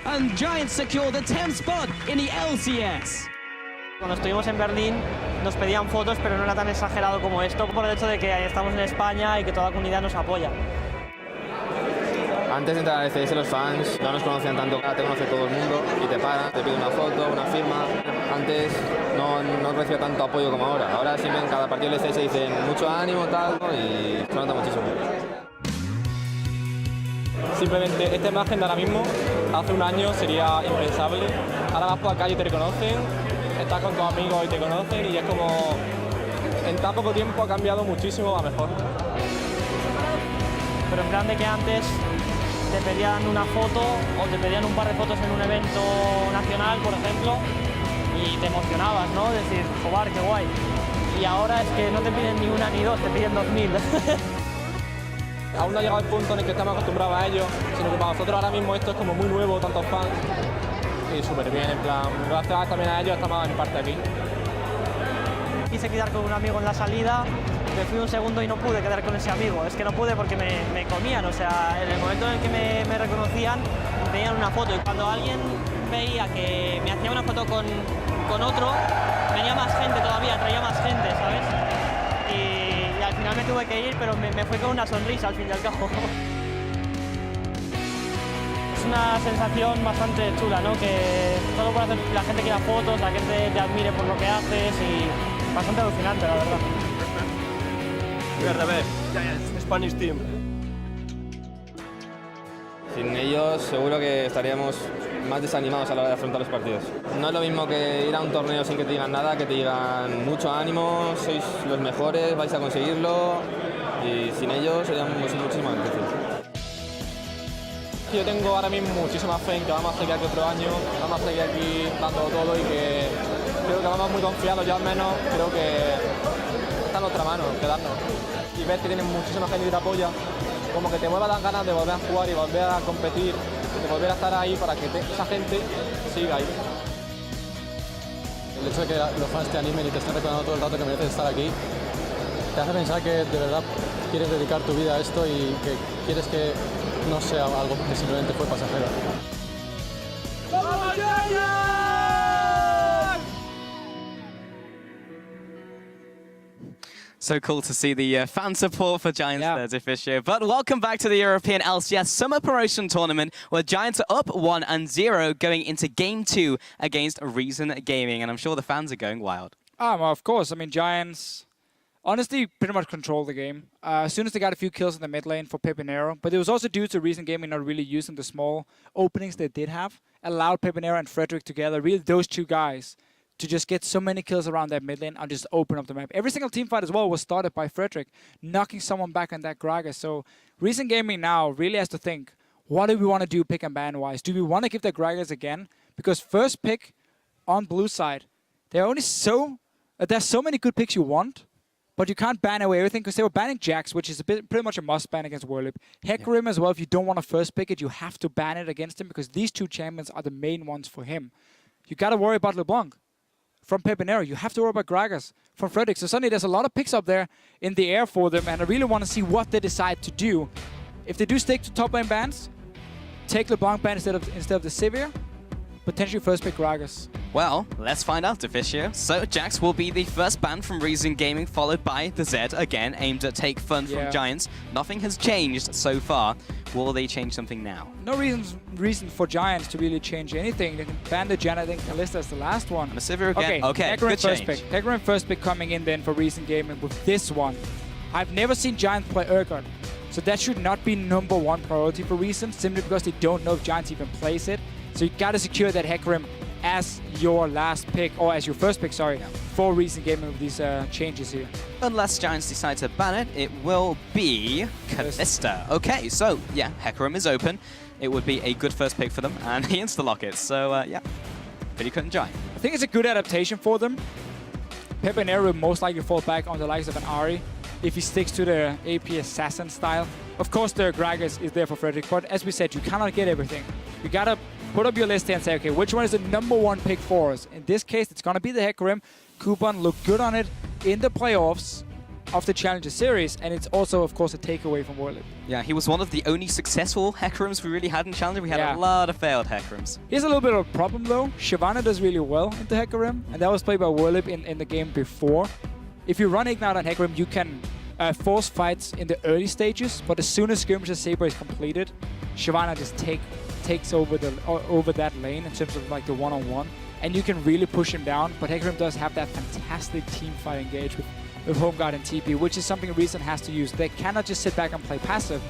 And Giants secure the 10th spot in the LCS. Cuando estuvimos en Berlín nos pedían fotos, pero no era tan exagerado como esto, por el hecho de que estamos en España y que toda la comunidad nos apoya. Antes de entrar al CS los fans no nos conocían tanto, ahora te conoce todo el mundo y te paran, te piden una foto, una firma. Antes no recibía tanto apoyo como ahora. Ahora siempre en cada partido del CS dicen mucho ánimo, tal, ¿no? Y se nota muchísimo. Simplemente esta imagen de ahora mismo, hace un año sería impensable. Ahora vas por la calle y te reconocen, estás con tus amigos y te conocen y es como... En tan poco tiempo ha cambiado muchísimo a mejor. Pero en plan de que antes te pedían una foto o te pedían un par de fotos en un evento nacional, por ejemplo, y te emocionabas, ¿no? Decir, joder, qué guay. Y ahora es que no te piden ni una ni dos, te piden 2000. Aún no ha llegado el punto en el que estamos acostumbrados a ello, sino que para nosotros ahora mismo esto es como muy nuevo, tantos fans, y súper bien, en plan, gracias también a ellos estamos en parte aquí. Quise quedar con un amigo en la salida, me fui un segundo y no pude quedar con ese amigo. Es que no pude porque me comían, o sea, en el momento en el que me reconocían, me pedían una foto. Y cuando alguien veía que me hacía una foto con otro, venía más gente todavía, traía más gente, ¿sabes? Y al final me tuve que ir, pero me fui con una sonrisa al fin y al cabo. Es una sensación bastante chula, ¿no? Que solo por hacer la gente quiera fotos, la gente te admire por lo que haces y... Bastante alucinante, la verdad. We are the best, Spanish team. Sin ellos seguro que estaríamos más desanimados a la hora de afrontar los partidos. No es lo mismo que ir a un torneo sin que te digan nada, que te digan mucho ánimo, sois los mejores, vais a conseguirlo, y sin ellos seríamos muchísimo más difícil. Yo tengo ahora mismo muchísima fe en que vamos a seguir aquí otro año, vamos a seguir aquí dando todo y que creo que vamos muy confiados, yo al menos creo que está en nuestra mano quedarnos. Y ver que tienen muchísima gente que te apoya, como que te mueva las ganas de volver a jugar y volver a competir, de volver a estar ahí para que esa gente siga ahí. El hecho de que los fans te animen y te estén recordando todo el rato que mereces estar aquí, te hace pensar que de verdad quieres dedicar tu vida a esto y que quieres que no sea algo que simplemente fue pasajero. ¡Vamos, Giants! So cool to see the fan support for Giants there, Deficio. But welcome back to the European LCS Summer Promotion Tournament, where Giants are up 1-0 going into Game 2 against Reason Gaming. And I'm sure the fans are going wild. Well, of course. I mean, Giants honestly pretty much controlled the game. As soon as they got a few kills in the mid lane for Pepinero, but it was also due to Reason Gaming not really using the small openings they did have, allowed Pepinero and Frederick together, really those two guys, to just get so many kills around that mid lane and just open up the map. Every single team fight as well was started by Frederick, knocking someone back on that Gragas. So Reason Gaming now really has to think, what do we want to do pick and ban wise? Do we want to give the Gragas again? Because first pick on blue side, there's so many good picks you want, but you can't ban away everything because they were banning Jax, which is pretty much a must ban against Whirlip. Hecarim as well, if you don't want to first pick it, you have to ban it against him because these two champions are the main ones for him. You got to worry about LeBlanc. From Pepinero, you have to worry about Gragas from Frederick. So suddenly there's a lot of picks up there in the air for them, and I really want to see what they decide to do. If they do stick to top lane bans, take LeBlanc ban instead of the Sivir, potentially first pick Gragas. Well, let's find out, Deficio. So Jax will be the first ban from Reason Gaming, followed by the Zed, again aimed at Take Fun from Giants. Nothing has changed so far. Will they change something now? No reason for Giants to really change anything. They can ban the Jan, I think Kalista is the last one. And the Sivir again. Okay, good first change. pick. Hecarim first pick coming in then for Reason Gaming with this one. I've never seen Giants play Urgot, so that should not be #1 priority for Reason, simply because they don't know if Giants even plays it. So you gotta secure that Hecarim as your last pick, or as your first pick, sorry, for Reason Gaming with these changes here. Unless Giants decide to ban it, it will be Kalista. Okay, so yeah, Hecarim is open. It would be a good first pick for them, and he insta-lock it. So yeah, but he couldn't join. I think it's a good adaptation for them. Pepinero will most likely fall back on the likes of an Ahri if he sticks to the AP assassin style. Of course, the Gragas is there for Frederick, but as we said, you cannot get everything. You gotta put up your list here and say, okay, which one is the #1 pick for us? In this case, it's gonna be the Hecarim. Kuban looked good on it in the playoffs, of the Challenger Series, and it's also, of course, a takeaway from Worlip. Yeah, he was one of the only successful Hecarims we really had in Challenger. We had a lot of failed Hecarims. Here's a little bit of a problem, though. Shyvana does really well into Hecarim, and that was played by Worlip in the game before. If you run Ignite on Hecarim, you can force fights in the early stages, but as soon as Skirmisher Saber is completed, Shyvana just takes over that lane in terms of like the one-on-one, and you can really push him down. But Hecarim does have that fantastic team fight engage with Home Guard and TP, which is something Reason has to use. They cannot just sit back and play passive.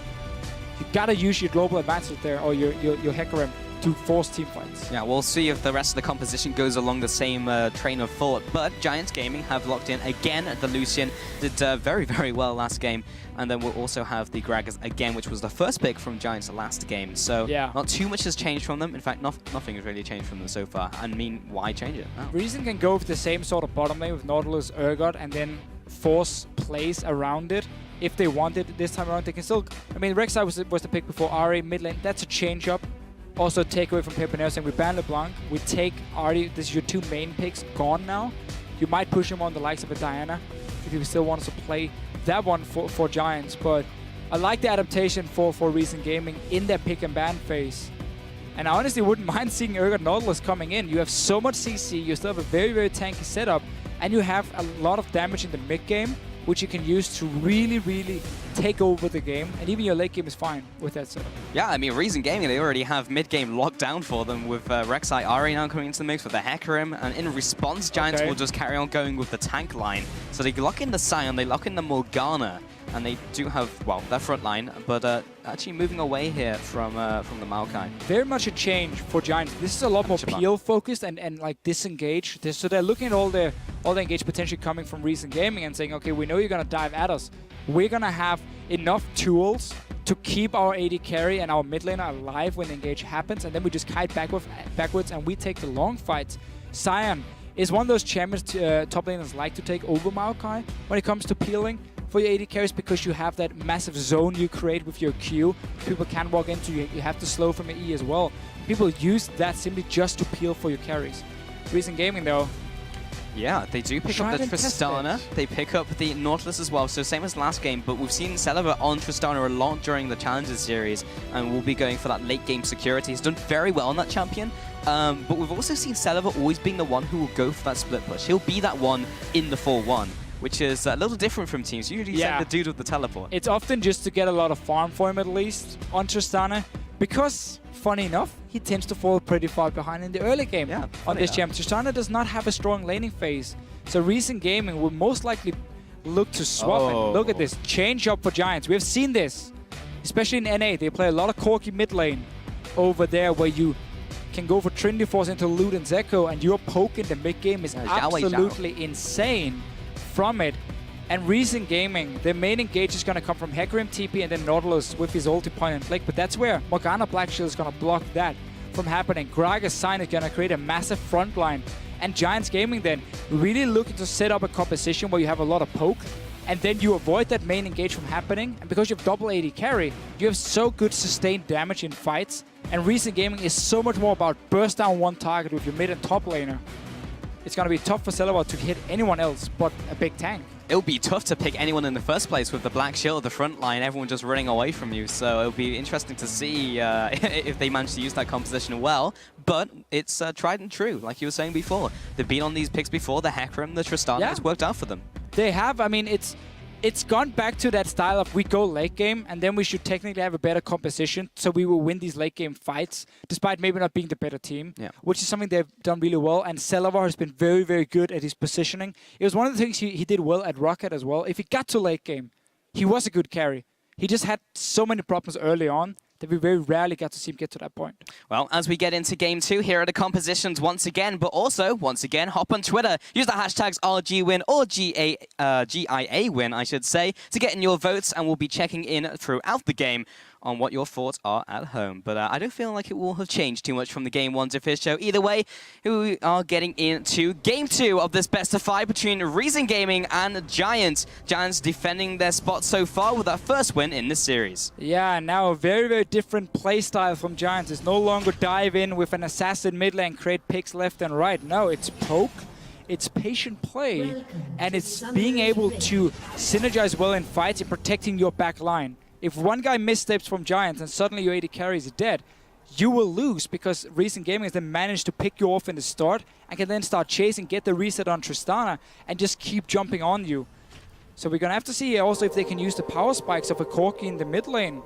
You gotta use your global advantage there, or your Hecarim, to force team fights. Yeah, we'll see if the rest of the composition goes along the same train of thought. But Giants Gaming have locked in again. The Lucian did very, very well last game. And then we'll also have the Gragas again, which was the first pick from Giants last game. So not too much has changed from them. In fact, nothing has really changed from them so far. I mean, why change it? Oh. Reason can go with the same sort of bottom lane with Nautilus, Urgot, and then force plays around it. If they wanted this time around, they can still... I mean, Rek'Sai was the pick before Ahri mid lane. That's a change up. Also take away from Pepenero, saying we ban LeBlanc, we take Ahri. This is your two main picks gone now. You might push him on the likes of a Diana if you still want us to play that one for Giants, but I like the adaptation for Reason Gaming in their pick and ban phase. And I honestly wouldn't mind seeing Urgot Nautilus coming in. You have so much CC, you still have a very, very tanky setup, and you have a lot of damage in the mid game, which you can use to really, really take over the game. And even your late game is fine with that setup. Yeah, I mean, Reason Gaming, they already have mid-game locked down for them with Rek'Sai, Ahri now coming into the mix with the Hecarim. And in response, Giants will just carry on going with the tank line. So they lock in the Sion, they lock in the Morgana, and they do have, well, their front line, but actually moving away here from the Maokai. Very much a change for Giants. This is a lot more peel focused and like disengage. So they're looking at all the engage potentially coming from Reason Gaming and saying, okay, we know you're gonna dive at us. We're gonna have enough tools to keep our AD carry and our mid laner alive when the engage happens, and then we just kite backwards and we take the long fights. Sion is one of those champions top laners like to take over Maokai when it comes to peeling for your AD carries, because you have that massive zone you create with your Q. People can walk into you. You have to slow from your E as well. People use that simply just to peel for your carries. Reason Gaming, though, yeah, they do pick up the Tristana. They pick up the Nautilus as well, so same as last game, but we've seen Celaver on Tristana a lot during the Challengers series, and we'll be going for that late game security. He's done very well on that champion, but we've also seen Celaver always being the one who will go for that split push. He'll be that one in the 4-1. Which is a little different from teams. You usually send the dude with the teleport. It's often just to get a lot of farm for him, at least, on Tristana. Because, funny enough, he tends to fall pretty far behind in the early game on this champ. Tristana does not have a strong laning phase. So Reason Gaming will most likely look to swap it. Look at this. Change up for Giants. We have seen this. Especially in NA. They play a lot of Corki mid lane over there, where you can go for Trinity Force into Lute and Zeko, and your poke in the mid game is absolutely insane from it. And Reason Gaming, their main engage is going to come from Hecarim, TP, and then Nautilus with his ulti point and flick. But that's where Morgana Black Shield is going to block that from happening. Gragas Sign is going to create a massive front line. And Giants Gaming then really looking to set up a composition where you have a lot of poke, and then you avoid that main engage from happening. And because you have double AD carry, you have so good sustained damage in fights. And Reason Gaming is so much more about burst down one target with your mid and top laner. It's going to be tough for Celaver to hit anyone else but a big tank. It'll be tough to pick anyone in the first place with the Black Shield, the front line, everyone just running away from you. So it'll be interesting to see if they manage to use that composition well. But it's tried and true, like you were saying before. They've been on these picks before, the Hecarim, the Tristana, it's worked out for them. They have. I mean, it's gone back to that style of we go late game, and then we should technically have a better composition, so we will win these late game fights, despite maybe not being the better team, which is something they've done really well. And Celaver has been very, very good at his positioning. It was one of the things he did well at Rocket as well. If he got to late game, he was a good carry. He just had so many problems early on that we very rarely got to see him get to that point. Well, as we get into Game 2, here are the compositions once again, but also, once again, hop on Twitter. Use the hashtags RGWin or GIAWin, I should say, to get in your votes, and we'll be checking in throughout the game on what your thoughts are at home. But I don't feel like it will have changed too much from the Game 1 Diffish show. Either way, we are getting into Game 2 of this best of 5 between Reason Gaming and Giants. Giants defending their spot so far with their first win in this series. Yeah, now a very, very different playstyle from Giants. It's no longer dive in with an assassin mid lane, create picks left and right. No, it's poke It's patient play, and it's being able to synergize well in fights and protecting your back line. If one guy missteps from Giants and suddenly your AD carry is dead, you will lose because Recent Gaming has then managed to pick you off in the start and can then start chasing, get the reset on Tristana, and just keep jumping on you. So we're going to have to see also if they can use the power spikes of a Corki in the mid lane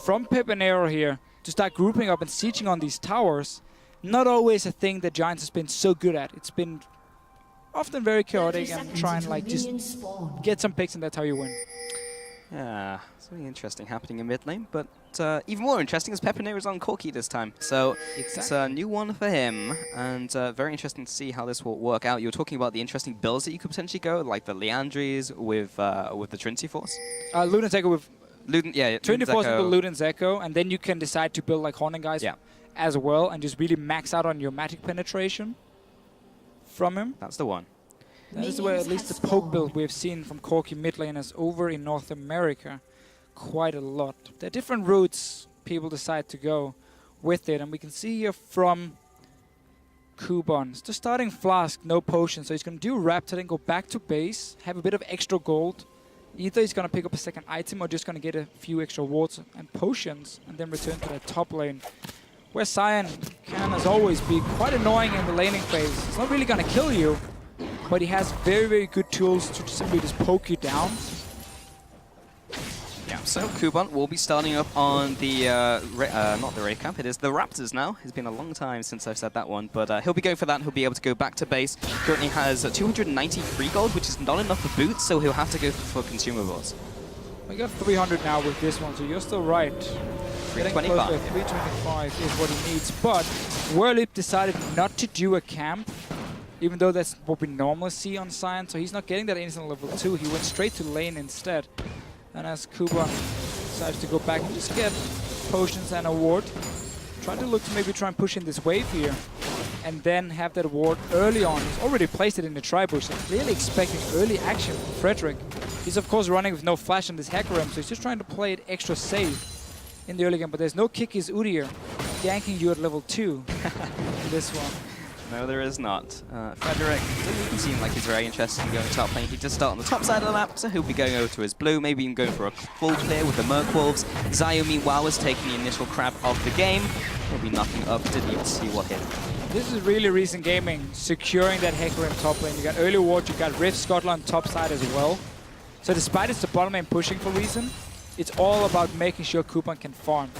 from Pepenero here to start grouping up and sieging on these towers. Not always a thing that Giants has been so good at. It's been often very chaotic and trying like just get some picks and that's how you win. Yeah, something interesting happening in mid lane, but even more interesting is Pepenero's on Corki this time. So it's a new one for him, and very interesting to see how this will work out. You were talking about the interesting builds that you could potentially go, like the Liandry's with the Trinity Force. Luden's Echo with Trinity Force with Luden's Echo, and then you can decide to build like Haunting Guys as well, and just really max out on your magic penetration from him. That's the one. That is where at least the poke build we've seen from Corki mid laners over in North America quite a lot. There are different routes people decide to go with it, and we can see here from Kuban. It's the starting Flask, no potion, so he's going to do Raptor, then go back to base, have a bit of extra gold. Either he's going to pick up a second item or just going to get a few extra wards and potions and then return to the top lane, where Sion can, as always, be quite annoying in the laning phase. It's not really going to kill you, but he has very, very good tools to simply just poke you down. Yeah, so Kuban will be starting up on the, not the Wraith camp, it is the Raptors now. It's been a long time since I've said that one, but he'll be going for that. He'll be able to go back to base. Currently has 293 gold, which is not enough for boots, so he'll have to go for consumables. We got 300 now with this one, so you're still right. 325. 325 is what he needs, but Whirlip decided not to do a camp, even though that's what we normally see on Sion, so he's not getting that instant level 2. He went straight to lane instead. And as Kuban decides to go back and just get potions and a ward, trying to look to maybe try and push in this wave here, and then have that ward early on. He's already placed it in the tri-bush, so clearly expecting early action from Frederick. He's of course running with no flash on this Hecarim, so he's just trying to play it extra safe in the early game, but there's no Kikis Udyr ganking you at level 2 in this one. No, there is not. Frederick doesn't seem like he's very interested in going top lane. He does start on the top side of the map, so he'll be going over to his blue, maybe even going for a full clear with the Merc Wolves. Zayu, meanwhile, was taking the initial crab of the game. He'll be knocking up, didn't even see what hit. This is really Recent Gaming securing that Hecarim top lane. You got early ward, you got Rift Scotland top side as well. So despite it's the bottom lane pushing for Reason, it's all about making sure Kuban can farm.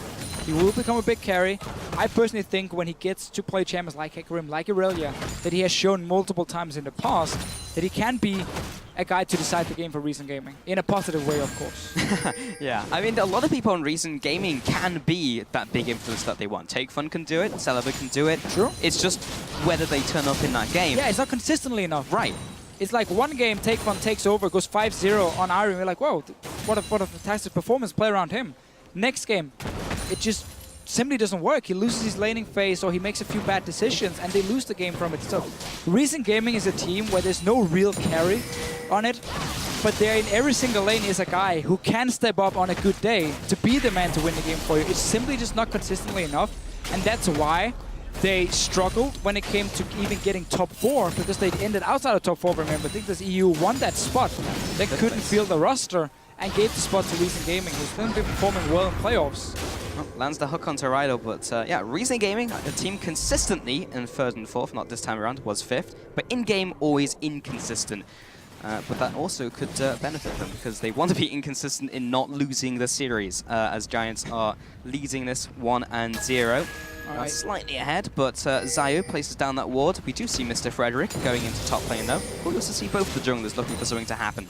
He will become a big carry. I personally think when he gets to play champions like Hecarim, like Irelia, that he has shown multiple times in the past that he can be a guy to decide the game for Recent Gaming. In a positive way, of course. Yeah, I mean, a lot of people on Recent Gaming can be that big influence that they want. Take Fun can do it, Celebi can do it. True. It's just whether they turn up in that game. Yeah, it's not consistently enough. Right. It's like one game, Take Fun takes over, goes 5-0 on Iron. We're like, whoa, what a fantastic performance, play around him. Next game, it just simply doesn't work. He loses his laning phase or he makes a few bad decisions and they lose the game from it. So Recent Gaming is a team where there's no real carry on it, but there in every single lane is a guy who can step up on a good day to be the man to win the game for you. It's simply just not consistently enough, and that's why they struggled when it came to even getting top 4, because they ended outside of top 4, remember. I think this EU won that spot. They couldn't field the roster and gave the spot to Recent Gaming, who's then been performing well in playoffs. Well, lands the hook onto Rydell, but yeah, Recent Gaming, a team consistently in 3rd and 4th, not this time around, was 5th, but in-game always inconsistent. But that also could benefit them, because they want to be inconsistent in not losing the series, as Giants are leading this 1-0. Right. Slightly ahead, but Zayu places down that ward. We do see Mr. Frederick going into top lane though. We'll also see both the junglers looking for something to happen.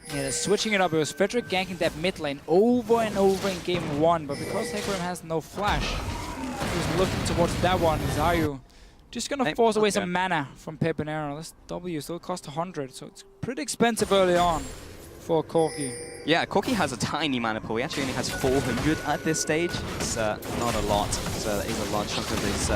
Yeah, they're switching it up. It was Frederick ganking that mid lane over and over in game 1, but because Hecarim has no flash, he's looking towards that one. Zayu just gonna force away some mana from Pepenero. This W still costs 100, so it's pretty expensive early on for Corki. Yeah, Corki has a tiny mana pool. He actually only has 400 at this stage. It's not a lot, so that is a large chunk of his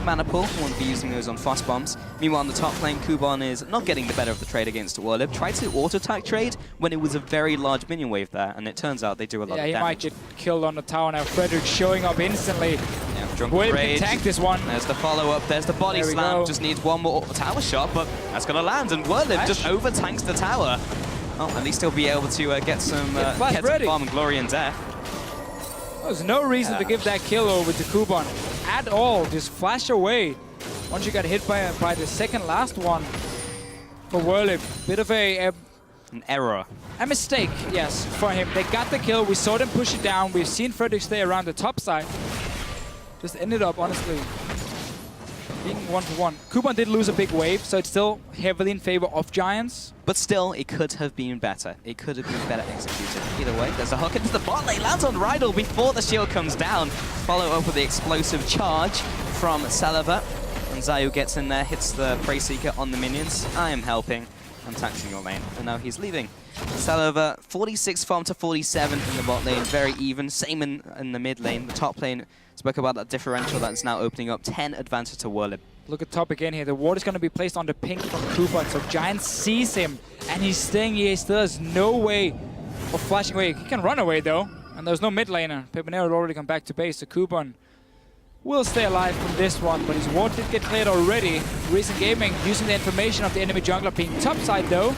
mana pool. He won't be using those on fast bombs. Meanwhile, on the top lane, Kuban is not getting the better of the trade against Whirlip. Tried to auto-attack trade when it was a very large minion wave there, and it turns out they do a lot of damage. Yeah, he might get killed on the tower now. Frederick showing up instantly. Yeah. Drunken Wave Rage. can tank this one. There's the follow-up, there's the body There we slam. go. Just needs one more tower shot, but that's going to land. And Werlib just over-tanks the tower. Oh, at least he'll be able to get some farm and glory and death. There's no reason to give that kill over to Kuban at all. Just flash away. Once you got hit by the second last one for Werlib. Bit of an error. A mistake, yes, for him. They got the kill. We saw them push it down. We've seen Frederick stay around the top side. Just ended up, honestly, being 1-1. Kuban did lose a big wave, so it's still heavily in favor of Giants. But still, it could have been better. It could have been better executed. Either way, there's a hook into the bot lane. Lands on Rydell before the shield comes down. Follow up with the explosive charge from Saliver. And Zayu gets in there, hits the Prey Seeker on the minions. I am helping. I'm taxing your lane. And now he's leaving. Saliver, 46 farm to 47 in the bot lane. Very even. Same in the mid lane. The top lane, spoke about that differential that's now opening up. 10 advantage to Werlib. Look at top again here. The ward is going to be placed on the pink from Kuban. So Giants sees him, and he's staying here. He still has no way of flashing away. He can run away, though. And there's no mid laner. Pepenero had already come back to base. So Kuban will stay alive from this one, but his ward did get cleared already. Recent Gaming using the information of the enemy jungler being topside, though,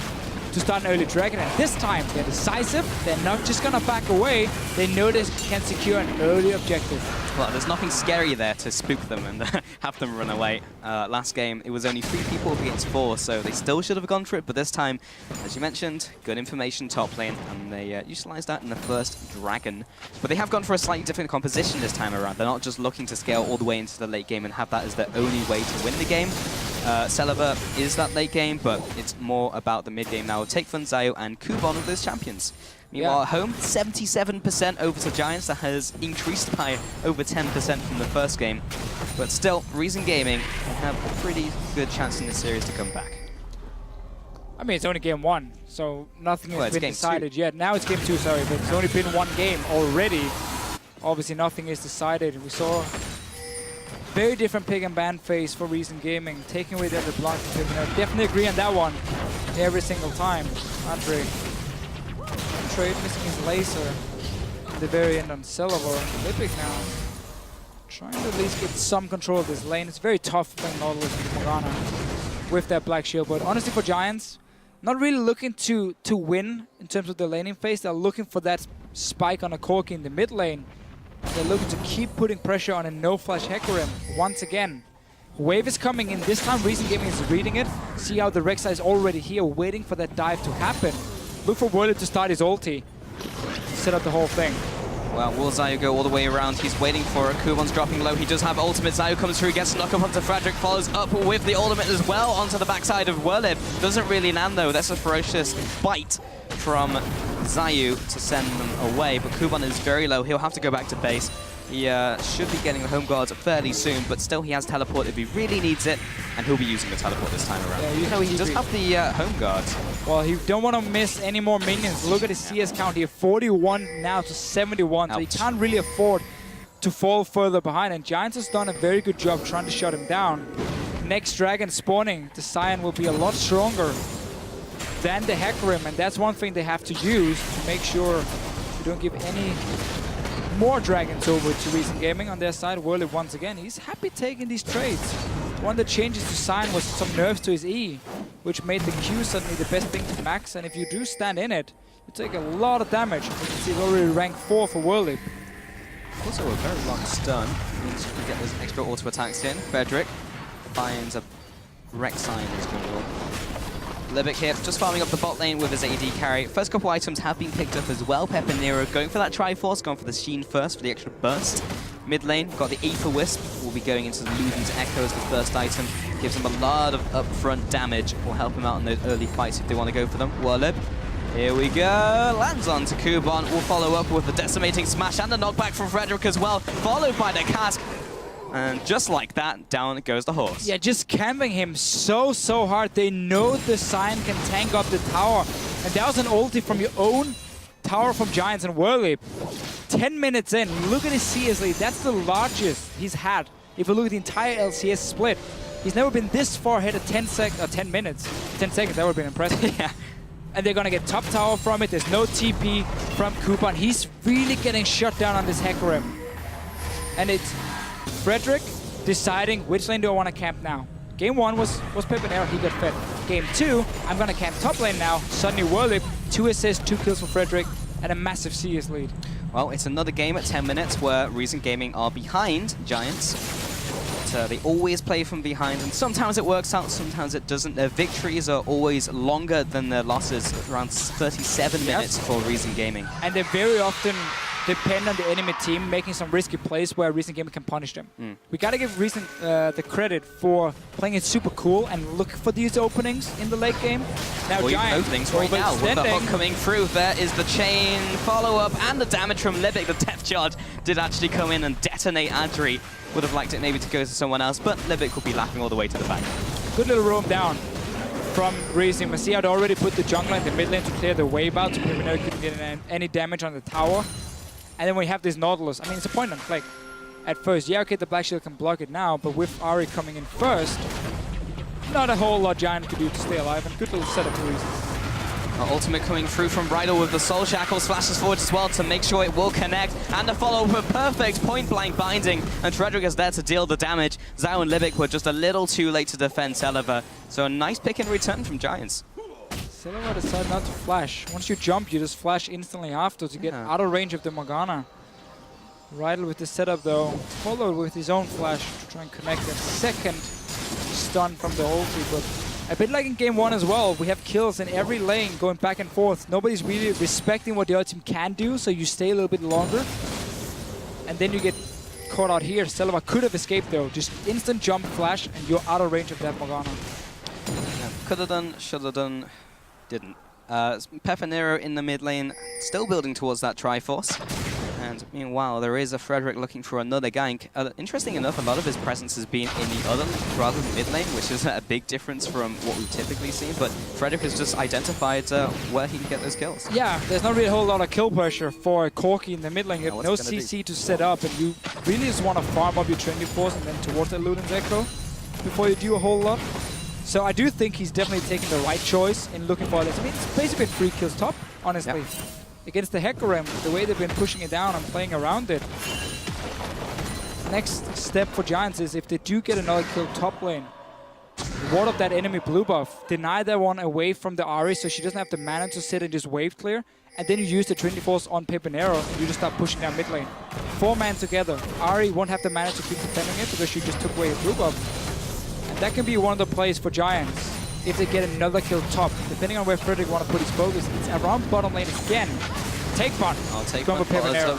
to start an early dragon. And this time, they're decisive. They're not just going to back away. They know they can secure an early objective. Well, there's nothing scary there to spook them and have them run away. Last game, it was only 3 people against 4, so they still should have gone for it. But this time, as you mentioned, good information top lane, and they utilized that in the first dragon. But they have gone for a slightly different composition this time around. They're not just looking to scale all the way into the late game and have that as their only way to win the game. Saliver is that late game, but it's more about the mid game now. Take Fun, Zayu, and Kuban with those champions. Meanwhile, at home, 77% over to Giants. That has increased by over 10% from the first game. But still, Reason Gaming have a pretty good chance in this series to come back. I mean, it's only game 1, so nothing has been game decided yet. Now it's game 2, sorry, but it's only been 1 game already. Obviously, nothing is decided. We saw very different pick and ban phase for Reason Gaming, taking away the other block. Definitely agree on that one every single time. Andre missing his laser at the very end on Saliver. Lipic now trying to at least get some control of this lane. It's very tough playing Nautilus and Morgana with that black shield, but honestly for Giants, not really looking to win in terms of the laning phase. They're looking for that spike on a Corki in the mid lane. They're looking to keep putting pressure on a no-flash Hecarim once again. Wave is coming in. This time Reason Gaming is reading it. See how the Rek'Sai is already here waiting for that dive to happen. Look for Werlib to start his ulti. Set up the whole thing. Well, will Zayu go all the way around? He's waiting for it. Kuban's dropping low. He does have ultimate. Zayu comes through, gets knocked up onto Frederick, follows up with the ultimate as well onto the backside of Werlib. Doesn't really land though. That's a ferocious bite from Zayu to send them away, but Kuban is very low. He'll have to go back to base. He should be getting the home guards fairly soon, but still he has teleport if he really needs it, and he'll be using the teleport this time around. Yeah, he does have the home guards. Well, he don't want to miss any more minions. Look at his CS count here, 41 now to 71, so he can't really afford to fall further behind, and Giants has done a very good job trying to shut him down. Next dragon spawning, the Sion will be a lot stronger than the Hecarim, and that's one thing they have to use to make sure you don't give any more dragons over to Reason Gaming on their side. Werlib once again, he's happy taking these trades. One of the changes to Sion was some nerfs to his E, which made the Q suddenly the best thing to max, and if you do stand in it, you take a lot of damage. You can see it's already rank 4 for Werlib. Also a very long stun, means you can get those extra auto attacks in. Frederick finds a Rek'Sai in his jungle. Lipic here, just farming up the bot lane with his AD carry. First couple items have been picked up as well. Pepenero going for that Triforce, going for the Sheen first for the extra burst. Mid lane, got the Aether Wisp, will be going into the Luden's Echo as the first item. Gives him a lot of upfront damage, will help him out in those early fights if they want to go for them. Werlib, here we go, lands onto Kuban, will follow up with the Decimating Smash and the knockback from Frederick as well, followed by the Cask. And just like that, down goes the horse. Yeah, just camping him so hard. They know the Sion can tank up the tower. And that was an ulti from your own tower from Giants and Werlib. 10 minutes in, look at his CS lead. That's the largest he's had. If you look at the entire LCS split, he's never been this far ahead of 10 minutes. 10 seconds, that would have been impressive. Yeah. And they're gonna get top tower from it. There's no TP from Kuban. He's really getting shut down on this Hecarim. And it's Frederick deciding which lane do I want to camp now. Game 1 was Pepinero, he got fed. Game 2, I'm going to camp top lane now. Suddenly Whirlip, 2 assists, 2 kills for Frederick, and a massive CS lead. Well, it's another game at 10 minutes where Reason Gaming are behind Giants. But, they always play from behind, and sometimes it works out, sometimes it doesn't. Their victories are always longer than their losses, around 37 minutes for Reason Gaming. And they very often depend on the enemy team making some risky plays where Reason Gaming can punish them. We gotta give Reason the credit for playing it super cool and look for these openings in the late game. Now Giant openings right now with the hook coming through. There is the chain follow-up and the damage from Libic. The depth charge did actually come in and detonate Adri. Would have liked it maybe to go to someone else, but Libic will be laughing all the way to the back. Good little roam down from Reason. Masiah had already put the jungler in the mid lane to clear the wave out so Pepinero couldn't get any damage on the tower. And then we have this Nautilus. I mean, it's a point on flank at first. Yeah, okay, the Black Shield can block it now, but with Ahri coming in first, not a whole lot Giant could do to stay alive, and good little setup for Reason. Ultimate coming through from Rydal with the Soul Shackles, flashes forward as well to make sure it will connect, and the follow-up with perfect point-blank binding, and Frederick is there to deal the damage. Zao and Libic were just a little too late to defend Celaver, so a nice pick in return from Giants. Celaver decided not to flash. Once you jump, you just flash instantly after to get out of range of the Morgana. Rydal with the setup though, followed with his own flash to try and connect a second stun from the ulti, but a bit like in game 1 as well, we have kills in every lane going back and forth. Nobody's really respecting what the other team can do, so you stay a little bit longer. And then you get caught out here. Celaver could have escaped though, just instant jump flash and you're out of range of that Morgana. Yeah, could have done, should have done, didn't. Pepinero in the mid lane, still building towards that Triforce. And meanwhile, there is a Frederick looking for another gank. Interesting enough, a lot of his presence has been in the other lane rather than mid lane, which is a big difference from what we've typically seen. But Frederick has just identified where he can get those kills. Yeah, there's not really a whole lot of kill pressure for Corki in the mid lane. You have no CC to set up, and you really just want to farm up your Trinity Force and then towards the Luden's Echo before you do a whole lot. So I do think he's definitely taking the right choice in looking for this. I mean, it's basically been 3 kills top, honestly. Yeah. Against the Hecarim, the way they've been pushing it down and playing around it. Next step for Giants is if they do get another kill top lane, ward up that enemy blue buff, deny that one away from the Ahri so she doesn't have the mana to sit and just wave clear, and then you use the Trinity Force on Pepinero and you just start pushing down mid lane. 4 man together. Ahri won't have the mana to keep defending it because she just took away a blue buff. And that can be one of the plays for Giants if they get another kill top. Depending on where Frederick want to put his focus, it's around bottom lane again. Take one. I'll take one.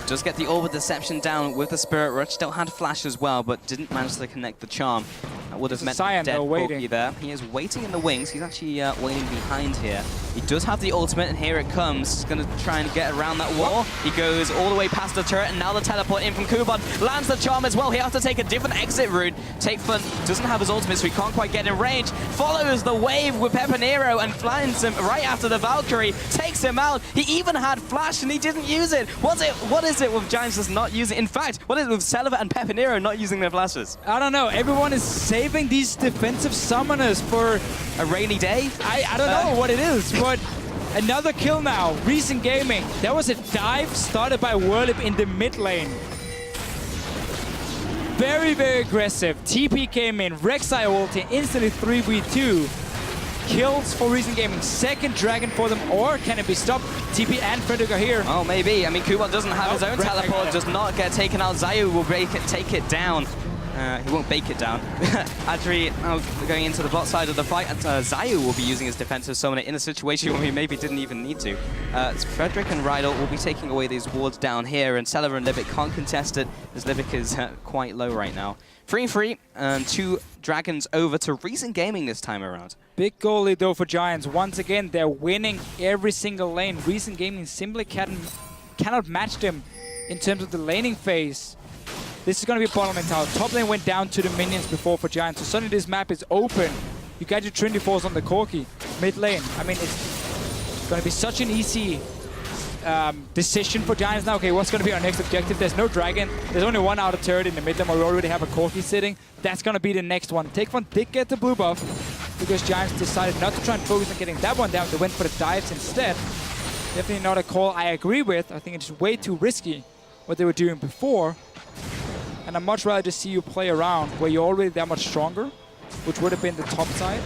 Just get the Orb of Deception down with the Spirit Rush. Still had Flash as well, but didn't manage to connect the Charm. That would have meant dead Corki there. He is waiting in the wings. He's actually waiting behind here. He does have the ultimate, and here it comes. He's going to try and get around that wall. He goes all the way past the turret, and now the teleport in from Kuban. Lands the Charm as well. He has to take a different exit route. Takefun doesn't have his ultimate, so he can't quite get in range. Follows the wave with Pepinero and finds him right after the Valkyrie. Takes him out. He even had Flash, and he didn't use it. What is it with Giants just not using it? In fact, what is it with Celaver and Pepinero not using their flashes? I don't know. Everyone is saving these defensive summoners for a rainy day? I don't know what it is, but another kill now. Reason Gaming. That was a dive started by Whirlip in the mid lane. Very, very aggressive. TP came in. Rek'Sai ulti instantly 3v2. Kills for Reason Gaming. Second dragon for them, or can it be stopped? TP and Frederick are here. Oh, maybe. I mean, Kuban doesn't have his own teleport, does not get taken out. Zayu will take it down. He won't bake it down. Adri going into the bot side of the fight, and Zayu will be using his defensive summoner in a situation where he maybe didn't even need to. Frederick and Rydal will be taking away these wards down here, and Celaver and Libic can't contest it, as Libic is quite low right now. 3-3, and 2 dragons over to Reason Gaming this time around. Big goal lead though for Giants. Once again, they're winning every single lane. Reason Gaming simply cannot match them in terms of the laning phase. This is going to be a bottom lane tower. Top lane went down to the minions before for Giants, so suddenly this map is open. You got your Trinity Force on the Corki. Mid lane. I mean, it's going to be such an easy decision for Giants now. Okay, what's going to be our next objective? There's no dragon. There's only one outer turret in the mid lane where we already have a Corki sitting. That's going to be the next one. Takefun did get the blue buff because Giants decided not to try and focus on getting that one down. They went for the dives instead. Definitely not a call I agree with. I think it's way too risky what they were doing before. And I'd much rather just see you play around where you're already that much stronger, which would have been the top side.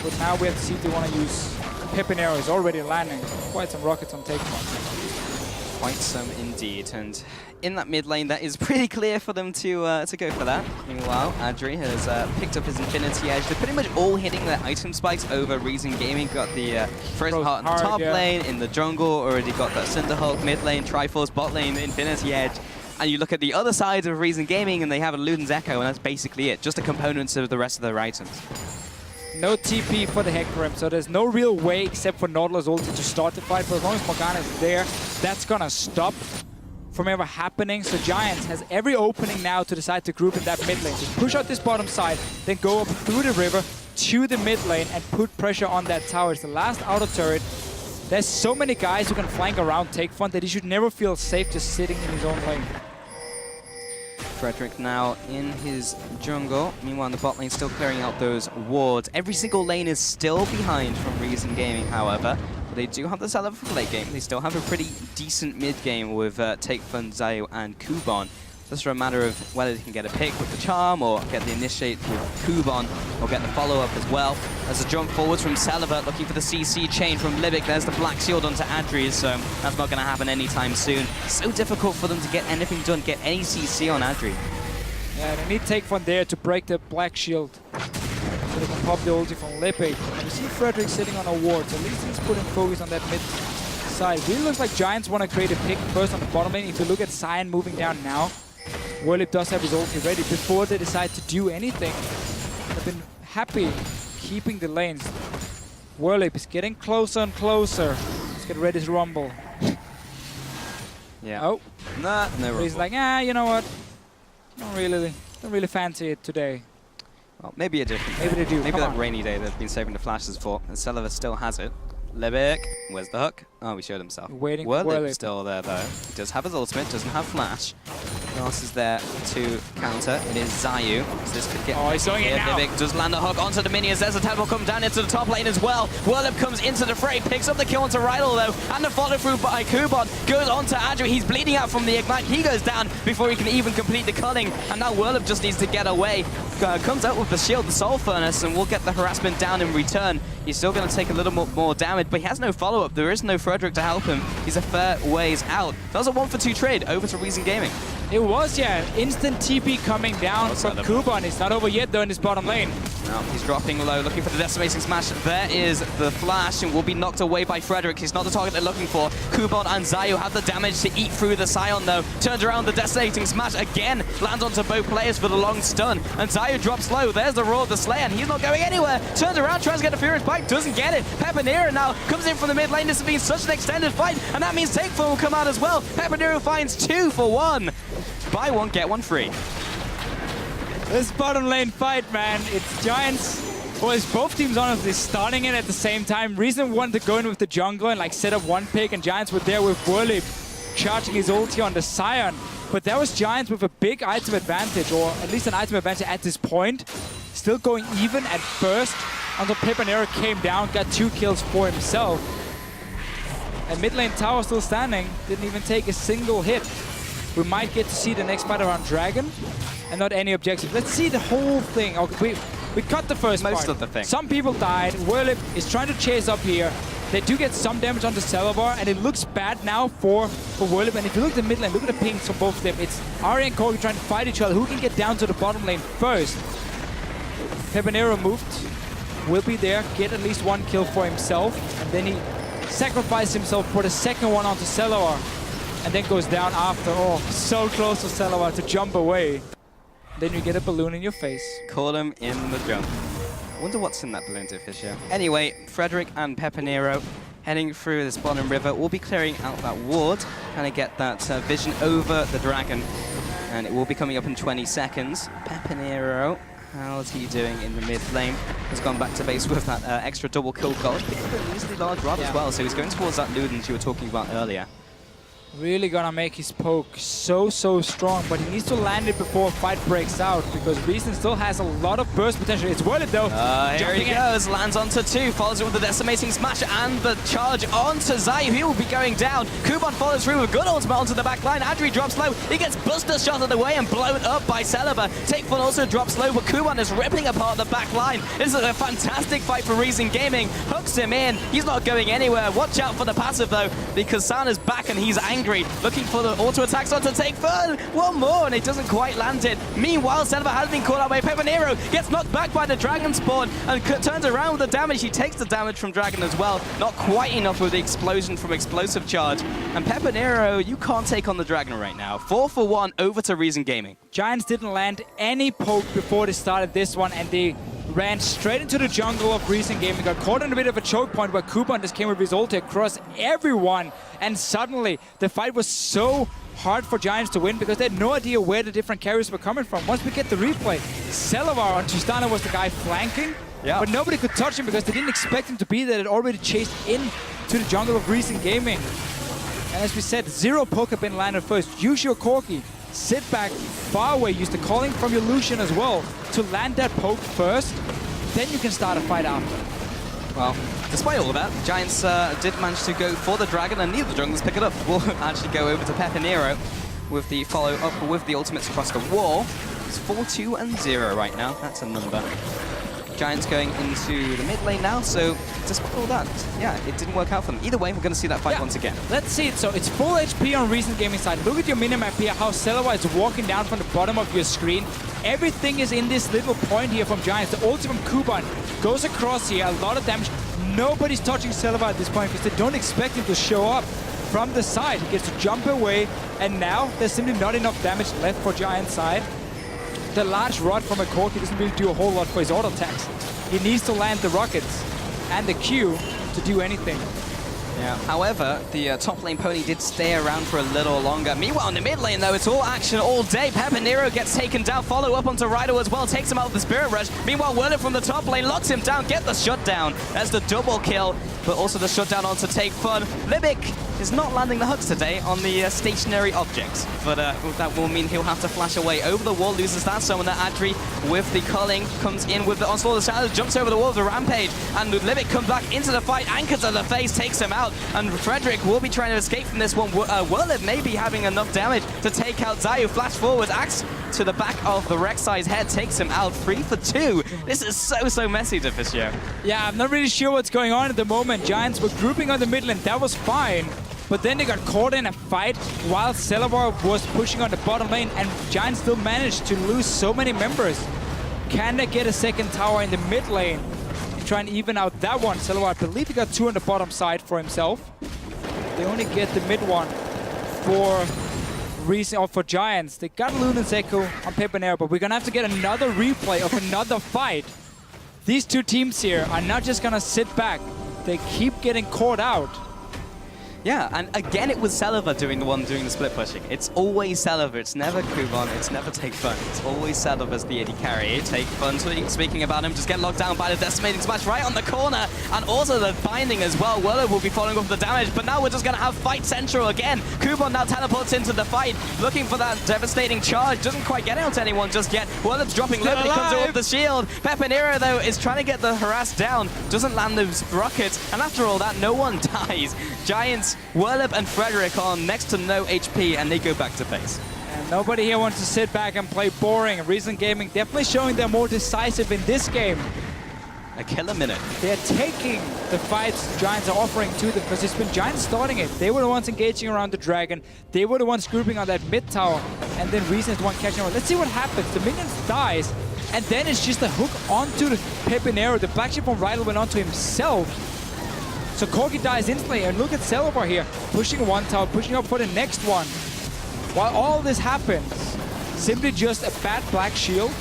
But now we have to see if they want to use Pepinero. Is already landing quite some rockets on take one. Quite some indeed, and in that mid lane, that is pretty clear for them to go for that. Meanwhile, Adri has picked up his Infinity Edge. They're pretty much all hitting their item spikes over Reason Gaming. Got the Frozen Heart in the top lane, in the jungle, already got that Cinderhulk mid lane, Triforce bot lane, Infinity Edge. And you look at the other side of Reason Gaming, and they have a Luden's Echo, and that's basically it. Just the components of the rest of their items. No TP for the Hecarim, so there's no real way except for Nautilus ulti to start the fight. But as long as Morgana is there, that's gonna stop from ever happening. So Giants has every opening now to decide to group in that mid lane. Just push out this bottom side, then go up through the river to the mid lane and put pressure on that tower. It's the last outer turret. There's so many guys who can flank around Take Fun that he should never feel safe just sitting in his own lane. Frederick now in his jungle. Meanwhile, the bot lane still clearing out those wards. Every single lane is still behind from Reason Gaming, however. But they do have the setup for the late game. They still have a pretty decent mid game with Take Fun, Zayu, and Kuban. Just a matter of whether they can get a pick with the charm or get the initiate with Kuban or get the follow-up as well. There's a jump forwards from Celiva looking for the CC chain from Libic. There's the Black Shield onto Adri, so that's not going to happen anytime soon. So difficult for them to get anything done, get any CC on Adri. Yeah, they need Take Fun there to break the Black Shield so they can pop the ulti from Libic. And you see Frederick sitting on a ward, so at least he's putting focus on that mid side. It really looks like Giants want to create a pick first on the bottom lane. If you look at Sion moving down now, Whirlip does have his ulti ready before they decide to do anything. They've been happy keeping the lanes. Whirlip is getting closer and closer. Let's get ready to rumble. Yeah. Oh. Nah, no rumble. He's like, you know what? Don't really fancy it today. Well, maybe a different day. Maybe they do. Maybe Come that on. rainy day they've been saving the flashes for. And Celiva still has it. Libic, where's the hook? Oh, he showed himself. Waiting for Whirlip. Still there though. He does have his ultimate, doesn't have flash. Who else is there to counter? It is Zayu. So this could get. Oh, he's doing it now. Libic does land a hook onto the minions. There's a temple come down into the top lane as well. Whirlip comes into the fray, picks up the kill onto Rydal though, and the follow through by Kuban goes onto Adri. He's bleeding out from the ignite. He goes down before he can even complete the culling, and now Whirlip just needs to get away. Comes out with the shield, the soul furnace, and we'll get the harassment down in return. He's still going to take a little more damage, but he has no follow-up. There is no Frederick to help him. He's a fair ways out. That was a 1-for-2 trade over to Reason Gaming. It was, yeah. Instant TP coming down from Kuban. It's not over yet, though, in his bottom lane. Now he's dropping low, looking for the decimating smash. There is the flash, and will be knocked away by Frederick. He's not the target they're looking for. Kuban and Zayu have the damage to eat through the Sion, though. Turns around, the decimating smash again lands onto both players for the long stun. And Zayu drops low. There's the Roar of the Slayer, and he's not going anywhere. Turns around, tries to get a Furious Bite, doesn't get it. Pepinero now comes in from the mid lane. This has been such an extended fight, and that means Take Fun will come out as well. Pepinero finds 2 for 1. Buy one, get one free. This bottom lane fight, man, it's Giants. Well, it's both teams honestly starting it at the same time. Reason wanted to go in with the jungle and like set up one pick, and Giants were there with Whirlip charging his ulti on the Sion. But that was Giants with a big item advantage, or at least an item advantage at this point. Still going even at first until Pepinero came down, got 2 kills for himself. And mid lane tower still standing, didn't even take a single hit. We might get to see the next fight around Dragon and not any objectives. Let's see the whole thing. Okay, we cut the first part. Most of the thing. Some people died. Whirlip is trying to chase up here. They do get some damage onto Celivar, and it looks bad now for Whirlip. And if you look at the mid lane, look at the pings from both of them. It's Ahri and Corki trying to fight each other. Who can get down to the bottom lane first? Pepinero moved. Will be there, get at least 1 kill for himself, and then he sacrificed himself for the second one onto Celivar. And then goes down after. Oh, so close to Celivar to jump away. Then you get a balloon in your face. Caught him in the jump. Wonder what's in that balloon to Fisher. Anyway, Frederick and Pepinero heading through this bottom river. We'll be clearing out that ward, trying to get that vision over the dragon. And it will be coming up in 20 seconds. Pepinero, how's he doing in the mid lane? Has gone back to base with that extra double kill goal. Picked up a reasonably large rod as well, so he's going towards that Ludens you were talking about earlier. Really gonna make his poke so strong, but he needs to land it before a fight breaks out because Reason still has a lot of burst potential. It's worth it though. Here he goes, lands onto 2, follows it with the decimating smash and the charge onto Zayu. He will be going down. Kuban follows through with a good ultimate onto the back line. Adri drops low. He gets Buster shot out of the way and blown up by Celeber. Takeful also drops low, but Kuban is ripping apart the back line. This is a fantastic fight for Reason Gaming. Hooks him in. He's not going anywhere. Watch out for the passive though, because San is back and he's angry. Looking for the auto attacks on to take fun. One more and it doesn't quite land it. Meanwhile, Celeber has been caught out by Pepanero. Gets knocked back by the Dragon Spawn and turns around with the damage. He takes the damage from Dragon as well. Not quite enough with the explosion from Explosive Charge. And Pepanero, you can't take on the Dragon right now. 4 for 1 over to Reason Gaming. Giants didn't land any poke before they started this one, and they ran straight into the jungle of Reason Gaming. Got caught in a bit of a choke point where Kuban just came with his ulti across everyone. And suddenly, the fight was so hard for Giants to win because they had no idea where the different carries were coming from. Once we get the replay, Celeber on Tristana was the guy flanking, but nobody could touch him because they didn't expect him to be there. It already chased into the jungle of Reason Gaming. And as we said, 0 poke have been landed first. Use your Corki. Sit back, far away, use the calling from your Lucian as well to land that poke first, then you can start a fight after. Well, despite all of that, Giants did manage to go for the Dragon and neither junglers pick it up. We'll actually go over to Pepanero with the follow-up with the ultimates across the wall. It's 4-2 and 0 right now. That's a number. Giants going into the mid lane now, so despite all that, yeah, it didn't work out for them. Either way, we're going to see that fight once again. Let's see it. So it's full HP on Reason Gaming side. Look at your minimap here, how Celeber is walking down from the bottom of your screen. Everything is in this little point here from Giants. The ulti from Kuban goes across here, a lot of damage. Nobody's touching Celeber at this point because they don't expect him to show up from the side. He gets to jump away, and now there's simply not enough damage left for Giants side. The large rod from a Corki doesn't really do a whole lot for his auto attacks. He needs to land the rockets and the Q to do anything. Yeah. However, the top lane pony did stay around for a little longer. Meanwhile, in the mid lane, though, it's all action all day. Pepanero gets taken down, follow up onto Rido as well, takes him out with the Spirit Rush. Meanwhile, Werner from the top lane locks him down, get the shutdown. That's the double kill, but also the shutdown onto Take Fun. Libic is not landing the hooks today on the stationary objects, but that will mean he'll have to flash away over the wall, loses that summon. That Adri with the culling comes in with the onslaught of the shadows, jumps over the wall of the rampage, and Libic comes back into the fight, anchors to the face, takes him out, and Frederick will be trying to escape from this one. Werlip may be having enough damage to take out Zayu. Flash forward, axe to the back of the Rek'Sai's head, takes him out. 3 for 2. This is so messy, Deficio. Yeah, I'm not really sure what's going on at the moment. Giants were grouping on the middle, and that was fine. But then they got caught in a fight while Celeber was pushing on the bottom lane, and Giants still managed to lose so many members. Can they get a second tower in the mid lane and try and even out that one? Celeber, I believe he got 2 on the bottom side for himself. They only get the mid one for Reason, or for Giants. They got Lune and Zeku on Pepanero, but we're gonna have to get another replay of another fight. These two teams here are not just gonna sit back. They keep getting caught out. Yeah, and again it was Celeber doing the split pushing. It's always Celeber, it's never Kuban, it's never Take Fun. It's always Celeber as the AD carry. Take Fun, speaking about him, just get locked down by the decimating smash right on the corner, and also the binding as well. Werler will be following up the damage, but now we're just gonna have fight central again. Kuban now teleports into the fight, looking for that devastating charge. Doesn't quite get out to anyone just yet. Werler's dropping low, he comes over the shield. Pepanero though is trying to get the harass down, doesn't land those rockets, and after all that, no one dies. Giants, Werlip and Frederick are on next to no HP, and they go back to base. And nobody here wants to sit back and play boring. Reason Gaming definitely showing they're more decisive in this game. A kill a minute. They're taking the fights Giants are offering to them because it's been Giants starting it. They were the ones engaging around the Dragon. They were the ones grouping on that mid tower, and then Reason is the one catching on. Let's see what happens. The minions dies, and then it's just a hook onto the Pepanero. The Black Sheep from Rydell went onto himself. So Corki dies instantly, and look at Celeber here, pushing one tower, pushing up for the next one. While all this happens, simply just a bad black shield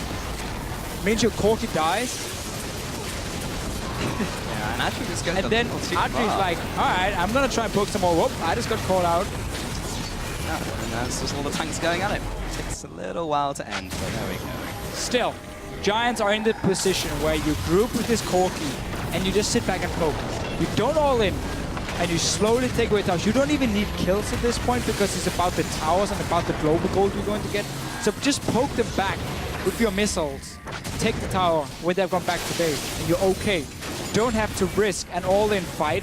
means your Corki dies. Yeah, and Adri just goes. And then Adri's like, alright, I'm gonna try and poke some more. Whoop, I just got caught out. Yeah, and that's just all the tanks going at it. Takes a little while to end, but there we go. Still, Giants are in the position where you group with this Corki and you just sit back and poke. You don't all in. and you slowly take away towers. You don't even need kills at this point because it's about the towers and about the global gold you're going to get. So just poke them back with your missiles. Take the tower when they've gone back to base, and you're okay. Don't have to risk an all-in fight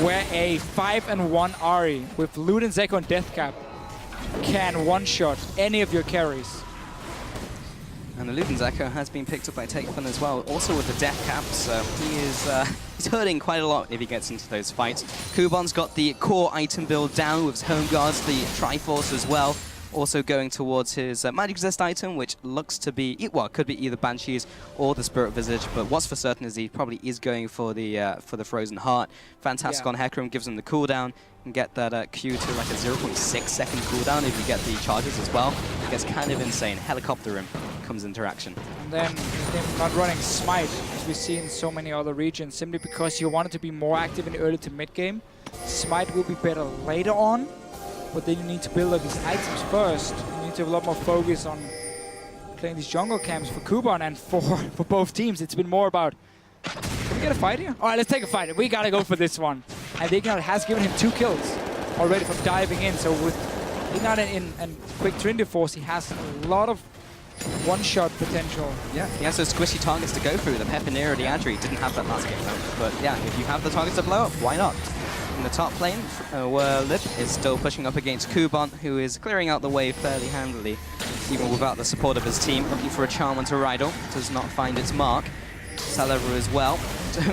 where a 5-1 Ahri with Luden, Zeko, and Deathcap can one-shot any of your carries. And the Luden Zeko has been picked up by Takefun as well, also with the Death Cap, so he is he's hurting quite a lot if he gets into those fights. Kuban's got the core item build down with his Home Guards, the Triforce as well, also going towards his Magic Resist item, which looks to be, well, could be either Banshees or the Spirit Visage, but what's for certain is he probably is going for the Frozen Heart. Fantastic on Hecarim, gives him the cooldown, and get that Q to like a 0.6 second cooldown if you get the charges as well. It gets kind of insane. Helicopter him comes into action. And then him not running Smite, as we see in so many other regions, simply because you wanted to be more active in early to mid game. Smite will be better later on, but then you need to build up these items first. You need to have a lot more focus on playing these jungle camps for Kuban and for both teams. It's been more about, can we get a fight here? All right, let's take a fight. We gotta go for this one. And Ignat has given him 2 kills already from diving in. So with Ignat and Quick Trinity Force, he has a lot of one-shot potential. Yeah, he has those squishy targets to go through. The Pepinero, the Adri didn't have that last game though. But yeah, if you have the targets to blow up, why not? In the top lane, Lip is still pushing up against Kuban, who is clearing out the way fairly handily, even without the support of his team. Looking for a charm onto Rydal, does not find its mark. Celever as well,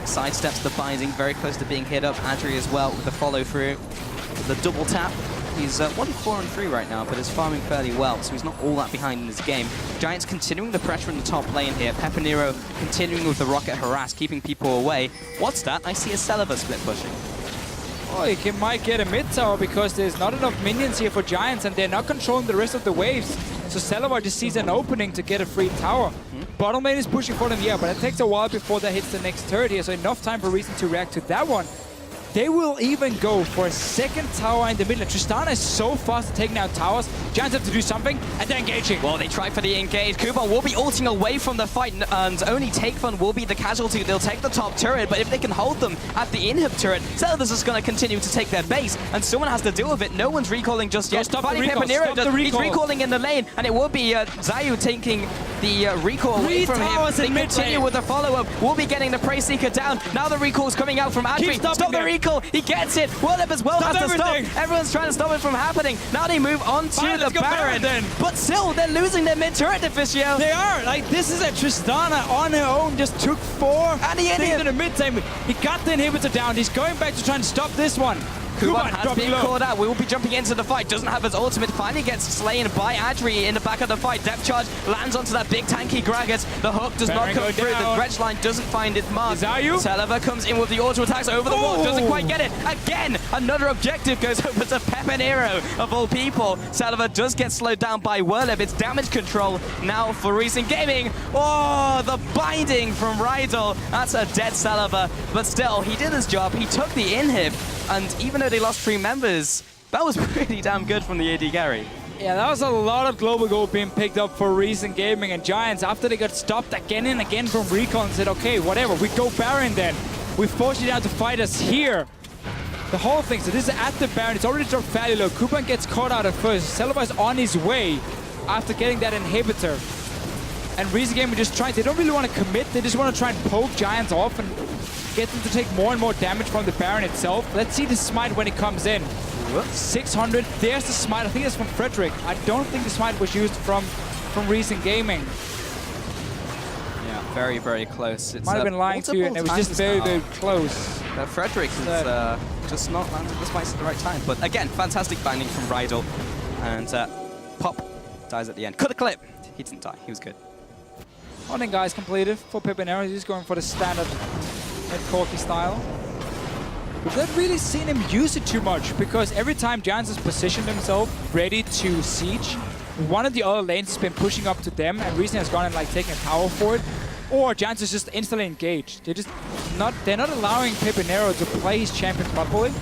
sidesteps the binding, very close to being hit up. Adri as well with the follow-through, with the double tap. He's 1-4-3 right now, but is farming fairly well, so he's not all that behind in this game. Giants continuing the pressure in the top lane here. Pepinero continuing with the Rocket Harass, keeping people away. What's that? I see a Celever split pushing. Oh, he might get a mid tower because there's not enough minions here for Giants and they're not controlling the rest of the waves. So Celevar just sees an opening to get a free tower. Bottom lane is pushing for them, yeah, but it takes a while before that hits the next turret here, so enough time for Reason to react to that one. They will even go for a second tower in the middle. Tristana is so fast at taking out towers. Giants have to do something, and they're engaging. Well, they try for the engage. Kuban will be ulting away from the fight, and only Takefun will be the casualty. They'll take the top turret, but if they can hold them at the inhib turret, Celevar's is going to continue to take their base, and someone has to deal with it. No one's recalling just yet. Stop the recall. Stop the recall. He's recalling in the lane, and it will be Zayu taking the recall away from him. They continue with the follow-up. We'll be getting the Prey Seeker down. Now the recall's coming out from Adri. Stop the recall. He gets it. Willip as well has to stop. Everyone's trying to stop it from happening. Now they move on to the Baron. But still, they're losing their mid-turret, Deficio. They are. Like, this is a Tristana on her own. Just took 4 things in the mid-time. He got the inhibitor down. He's going back to try and stop this one. Kuban has been caught out. We will be jumping into the fight. Doesn't have his ultimate. Finally gets slain by Adri in the back of the fight. Depth charge lands onto that big tanky Gragas. The hook does not come through. The dredge line doesn't find its mark. Celevar comes in with the auto attacks over the wall. Doesn't quite get it. Again, another objective goes over to Pepinero of all people. Celevar does get slowed down by Willip. It's damage control now for Recent Gaming. Oh, the binding from Rydal. That's a dead Celevar. But still, he did his job. He took the inhib. And even though they lost 3 members, that was pretty damn good from the AD Gary. Yeah, that was a lot of global gold being picked up for Recent Gaming, and Giants, after they got stopped again and again from recon, said, okay, whatever, we go Baron then. We force you down to fight us here. The whole thing, so this is at the Baron, it's already dropped fairly low. Kuban gets caught out at first. Celevar's on his way after getting that inhibitor. And Recent Gaming just trying, they don't really want to commit, they just want to try and poke Giants off and get them to take more and more damage from the Baron itself. Let's see the smite when it comes in. 600, there's the smite. I think it's from Frederick. I don't think the smite was used from Recent Gaming. Yeah, very, very close. It might have been lying to you, and it was just very, very close. Frederick is just not landed the spice at the right time. But again, fantastic binding from Rydal. And Pop dies at the end. Cut a clip. He didn't die. He was good. Morning, guys, completed for Pepinero. He's going for the standard mid-corky style. We've not really seen him use it too much because every time Giants has positioned himself ready to siege, one of the other lanes has been pushing up to them and Reason has gone and like taken a tower for it, or Giants is just instantly engaged. They're not allowing Pepinero to play his champion properly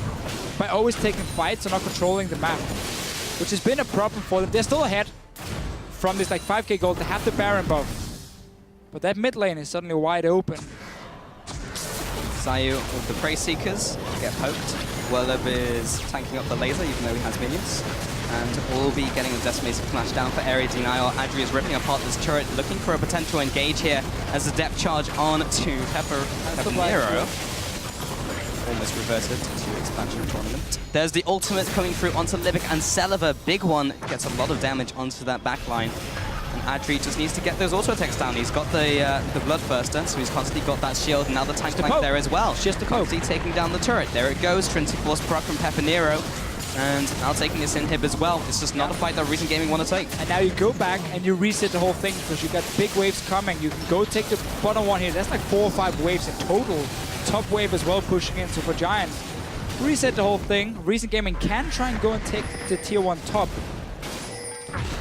by always taking fights and not controlling the map, which has been a problem for them. They're still ahead from this like 5k gold. They have the Baron buff, but that mid lane is suddenly wide open. Zayu with the Prey Seekers get poked. Whirlib is tanking up the laser, even though he has minions. And will be getting the Decimator Flash down for Area Denial. Adri is ripping apart this turret, looking for a potential engage here as the depth charge on to Pepper Nero. Almost reverted to expansion tournament. There's the ultimate coming through onto Libic and Celaver. Big one gets a lot of damage onto that backline. And Adri just needs to get those auto attacks down. He's got the Bloodthirster, so he's constantly got that shield. Now the tank flank there as well. Just constantly taking down the turret. There it goes. Trinity Force proc from Pepper Nero. And now taking this inhib as well. It's just not a fight that Recent Gaming want to take. And now you go back and you reset the whole thing because you got big waves coming. You can go take the bottom one here. That's like 4 or 5 waves in total. Top wave as well pushing in. So for Giants, reset the whole thing. Recent Gaming can try and go and take the tier 1 top.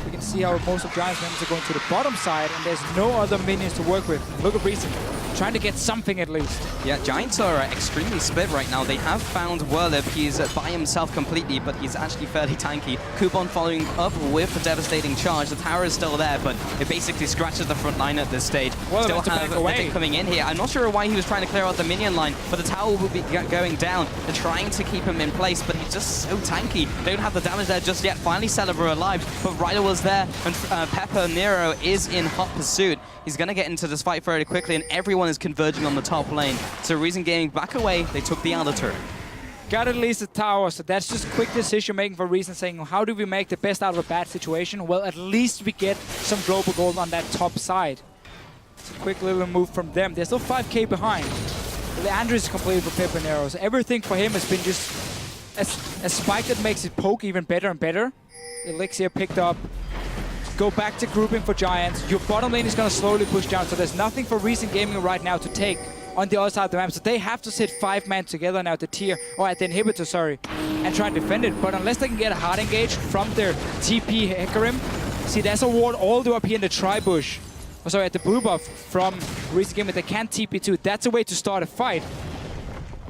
We can see how most of Giants members are going to the bottom side and there's no other minions to work with. Look at Recent. Trying to get something at least. Yeah, Giants are extremely split right now. They have found Whirlib. He's by himself completely, but he's actually fairly tanky. Coupon following up with the devastating charge. The tower is still there, but it basically scratches the front line at this stage. Still have Libic coming in here. I'm not sure why he was trying to clear out the minion line, but the tower will be going down. They're trying to keep him in place, but he's just so tanky. They don't have the damage there just yet. Finally, Celaver alive, but Ryder was there, and Pepper Nero is in hot pursuit. He's going to get into this fight fairly quickly, and everyone is converging on the top lane. So Reason Gaming back away. They took the outer turret. Got at least the tower, so that's just quick decision making for Reason, saying how do we make the best out of a bad situation? Well, at least we get some global gold on that top side. It's a quick little move from them. They're still 5k behind. Andrew is completed for Pepper Nero, so everything for him has been just a spike that makes it poke even better and better. Elixir picked up. Go back to grouping for Giants. Your bottom lane is going to slowly push down, so there's nothing for Recent Gaming right now to take on the other side of the map. So they have to sit 5-man together now at the tier, or at the inhibitor, sorry, and try to defend it. But unless they can get a hard engage from their TP Hecarim, see, there's a ward all the way up here in the tri-bush. Oh, sorry, at the blue buff from Recent Gaming. They can't TP too. That's a way to start a fight.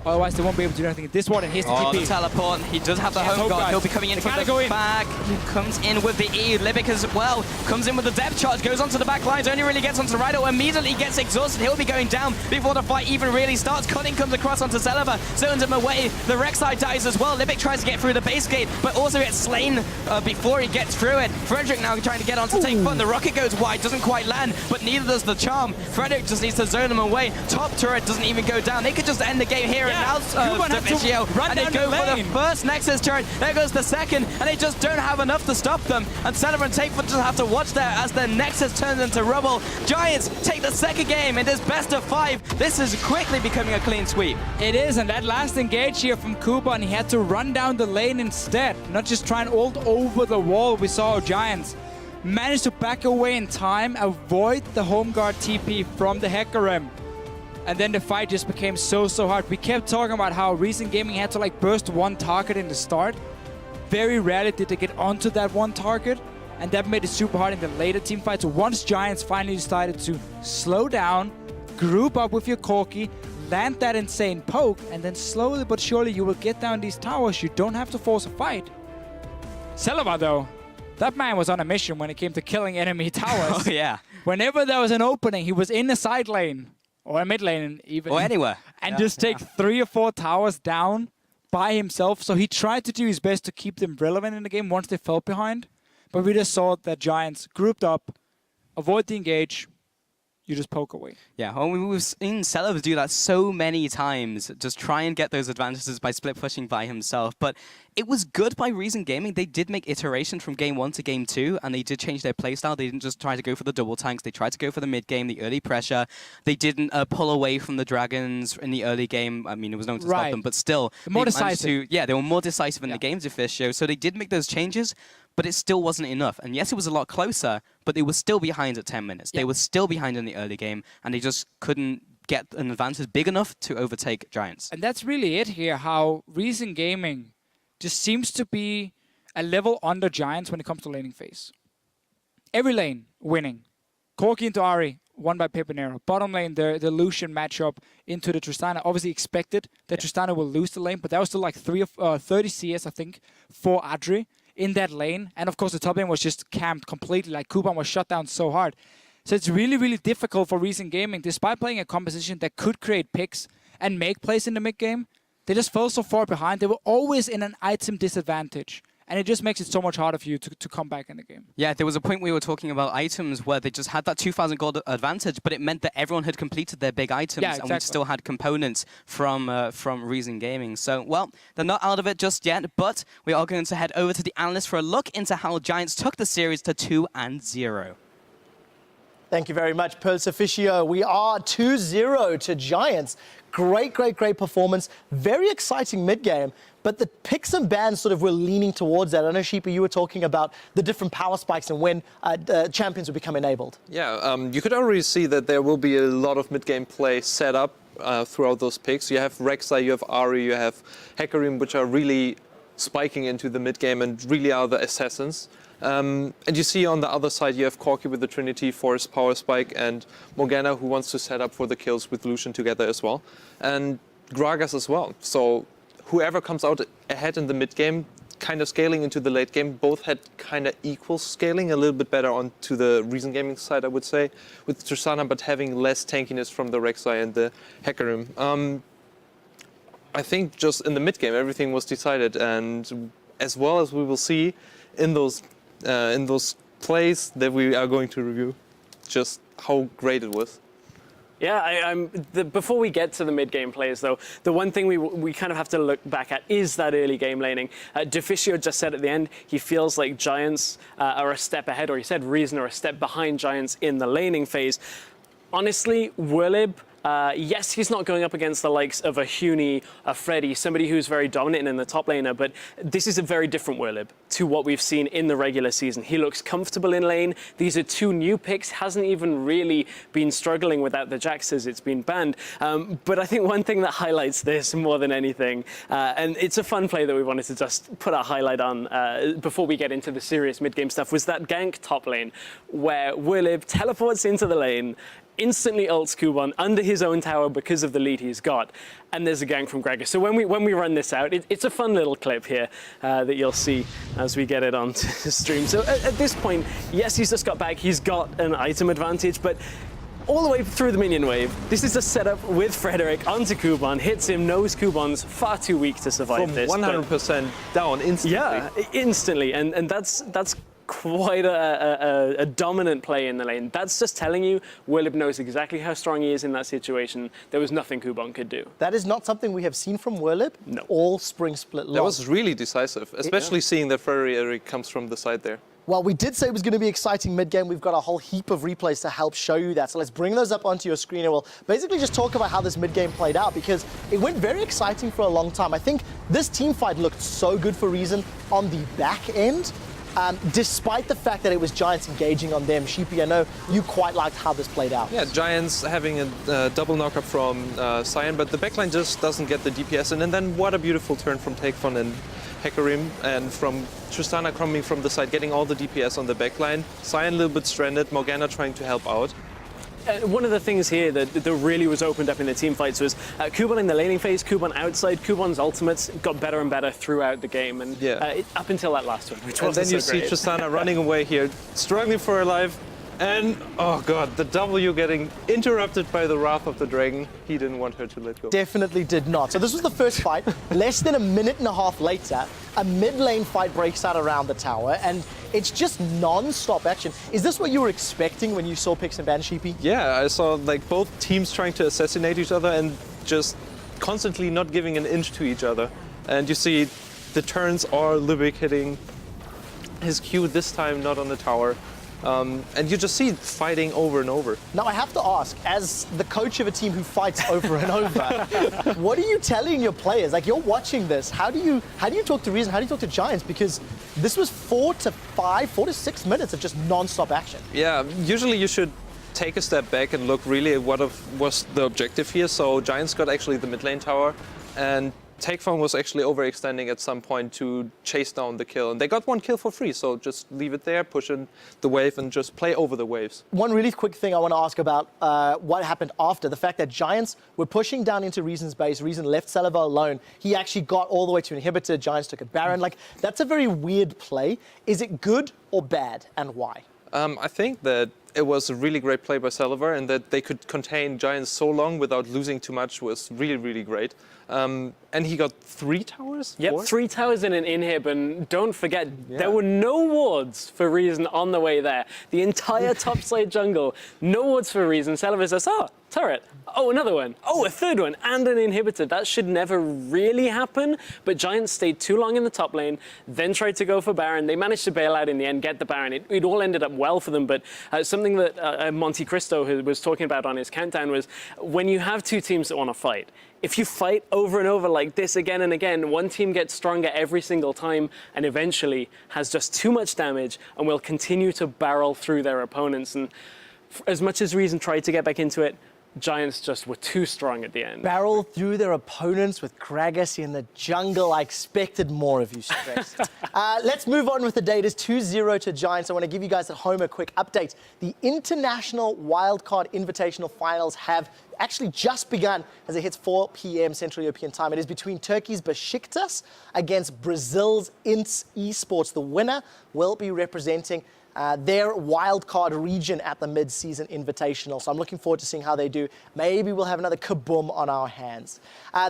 Otherwise, they won't be able to do anything. This one, and here's the TP. The teleport. He does have the home guard. He'll be coming in from the back. He comes in with the E. Libic as well. Comes in with the depth charge. Goes onto the back lines. Only really gets onto Ryder. Immediately gets exhausted. He'll be going down before the fight even really starts. Cunning comes across onto Celaver. Zones him away. The Rek'Sai dies as well. Libic tries to get through the base gate, but also gets slain before he gets through it. Frederick now trying to get on to take fun. The rocket goes wide. Doesn't quite land, but neither does the charm. Frederick just needs to zone him away. Top turret doesn't even go down. They could just end the game here and now. And they go for the first Nexus turret. There goes the second, and they just don't have enough to stop them. And Celaver and Takefoot just have to watch there as the Nexus turns into rubble. Giants take the second game in this best of 5. This is quickly becoming a clean sweep. It is, and that last engage here from Coupon, he had to run down the lane instead, not just try and ult over the wall. We saw Giants manage to back away in time, avoid the home guard TP from the Hecarim. And then the fight just became so hard. We kept talking about how Recent Gaming had to like burst one target in the start. Very rarely did they get onto that one target, and that made it super hard in the later team fights. So once Giants finally decided to slow down, group up with your Corki, land that insane poke, and then slowly but surely you will get down these towers. You don't have to force a fight. Celaver though, that man was on a mission when it came to killing enemy towers. Oh yeah. Whenever there was an opening, he was in the side lane. Or a mid lane, even. Or anywhere. And just take 3 or 4 towers down by himself. So he tried to do his best to keep them relevant in the game once they fell behind. But we just saw that Giants grouped up, avoid the engage, you just poke away. Yeah, well, we've seen Celaver do that so many times, just try and get those advantages by split pushing by himself. But it was good by Reason Gaming. They did make iterations from game 1 to game 2, and they did change their playstyle. They didn't just try to go for the double tanks. They tried to go for the mid game, the early pressure. They didn't pull away from the dragons in the early game. I mean, it was known to stop them, but still. More decisive. They were more decisive in the games of Fisher. So they did make those changes, but it still wasn't enough. And yes, it was a lot closer, but they were still behind at 10 minutes. They were still behind in the early game, and they just couldn't get an advantage big enough to overtake Giants. And that's really it here, how Reason Gaming just seems to be a level under Giants when it comes to laning phase. Every lane winning. Corki into Ahri, won by Pepper Nero. Bottom lane, the Lucian matchup into the Tristana. Obviously expected that Tristana will lose the lane, but that was still like 30 CS, I think, for Adri in that lane. And of course, the top lane was just camped completely. Like, Coupon was shut down so hard. So it's really, really difficult for Reason Gaming, despite playing a composition that could create picks and make plays in the mid game. they just fell so far behind. They were always in an item disadvantage. And it just makes it so much harder for you to come back in the game. Yeah, there was a point we were talking about items where they just had that 2,000 gold advantage, but it meant that everyone had completed their big items, Yeah, exactly. and we still had components from Reason Gaming. So, well, they're not out of it just yet, but we are going to head over to the analyst for a look into how Giants took the series to 2-0. Thank you very much, Pulse Officio. We are 2-0 to Giants. Great performance. Very exciting mid-game. But the picks and bans sort of were leaning towards that. I know, Sheepy, you were talking about the different power spikes and when champions would become enabled. Yeah, you could already see that there will be a lot of mid-game play set up throughout those picks. You have Rek'Sai, you have Ahri, you have Hecarim, which are really spiking into the mid-game and really are the assassins. And you see on the other side, you have Corki with the Trinity, Force Power Spike, and Morgana, who wants to set up for the kills with Lucian together as well. And Gragas as well. So whoever comes out ahead in the mid game, kind of scaling into the late game, both had kind of equal scaling, a little bit better onto the Reason Gaming side, I would say, with Tristana, but having less tankiness from the Rek'Sai and the Hecarim. I think just in the mid game, everything was decided, and as well as we will see in those plays that we are going to review, just how great it was. Yeah, before we get to the mid-game plays, though, the one thing we kind of have to look back at is that early game laning. Deficio just said at the end he feels like Giants are a step ahead, or he said Reason are a step behind Giants in the laning phase. Honestly, Wirlib, yes, he's not going up against the likes of a Huni, a Freddy, somebody who's very dominant in the top laner, but this is a very different Wirlib to what we've seen in the regular season. He looks comfortable in lane. These are two new picks, hasn't even really been struggling without the Jaxes. It's been banned. But I think one thing that highlights this more than anything, and it's a fun play that we wanted to just put a highlight on before we get into the serious mid-game stuff, was that gank top lane where Wirlib teleports into the lane, instantly ults Kuban under his own tower because of the lead he's got, and there's a gank from Gragas. So when we run this out, it's a fun little clip here that you'll see as we get it onto the stream. So at this point, yes, he's just got back, he's got an item advantage, but all the way through the minion wave, this is a setup with Frederick onto Kuban, hits him, knows Kuban's far too weak to survive this. 100% down instantly. Yeah, instantly, and that's quite a dominant play in the lane. That's just telling you Wirlib knows exactly how strong he is in that situation. There was nothing Kuban could do. That is not something we have seen from Wirlib. No. All spring split long. That was really decisive, especially seeing that Frederick comes from the side there. Well, we did say it was going to be exciting mid-game. We've got a whole heap of replays to help show you that. So let's bring those up onto your screen and we'll basically just talk about how this mid-game played out, because it went very exciting for a long time. I think this team fight looked so good for Reason on the back end. Despite the fact that it was Giants engaging on them. Sheepy, I know you quite liked how this played out. Yeah, Giants having a double knockup from Cyan, but the backline just doesn't get the DPS in. And then what a beautiful turn from Takefon and Hecarim, and from Tristana coming from the side, getting all the DPS on the backline. Cyan a little bit stranded, Morgana trying to help out. One of the things here that really was opened up in the team fights was Kuban in the laning phase, Kuban outside. Kuban's ultimates got better and better throughout the game, and up until that last one, which wasn't so great. And then you see Tristana running away here, struggling for her life, and oh god, the W getting interrupted by the Wrath of the Dragon. He didn't want her to let go. Definitely did not. So this was the first fight. Less than a minute and a half later, a mid-lane fight breaks out around the tower, and it's just non-stop action. Is this what you were expecting when you saw Pix and Ban, Sheepy? Yeah, I saw like both teams trying to assassinate each other and just constantly not giving an inch to each other. And you see the turns are Lubick hitting his Q this time, not on the tower. And you just see fighting over and over. Now, I have to ask, as the coach of a team who fights over and over, what are you telling your players? Like, you're watching this. How do you talk to Reason? How do you talk to Giants? Because this was 4 to 6 minutes of just non-stop action. Yeah, usually you should take a step back and look really at what was the objective here. So Giants got actually the mid lane tower, and Takefon was actually overextending at some point to chase down the kill. And they got one kill for free, so just leave it there, push in the wave, and just play over the waves. One really quick thing I want to ask about what happened after. The fact that Giants were pushing down into Reason's base. Reason left Saliva alone. He actually got all the way to Inhibitor. Giants took a Baron. Like, that's a very weird play. Is it good or bad, and why? I think that it was a really great play by Saliver, and that they could contain Giants so long without losing too much was really, really great. And he got 3 towers? Yep, 4? 3 towers in an inhib, and don't forget, there were no wards for Reason on the way there. The entire top side jungle, no wards for Reason. Saliver says, oh, turret. Oh, another one. Oh, a third one, and an inhibitor. That should never really happen, but Giants stayed too long in the top lane, then tried to go for Baron. They managed to bail out in the end, get the Baron. It all ended up well for them, but something that Monte Cristo was talking about on his countdown was when you have 2 teams that want to fight, if you fight over and over like this again and again, one team gets stronger every single time and eventually has just too much damage and will continue to barrel through their opponents. And as much as Reason tried to get back into it, Giants just were too strong at the end. Barrel through their opponents with Gragas in the jungle. I expected more of you, Stress. Let's move on with the data. It's 2-0 to Giants. I want to give you guys at home a quick update. The International Wildcard Invitational Finals have actually just begun as it hits 4 p.m. Central European time. It is between Turkey's Besiktas against Brazil's Ints Esports. The winner will be representing their wildcard region at the mid-season invitational. So I'm looking forward to seeing how they do. Maybe we'll have another kaboom on our hands.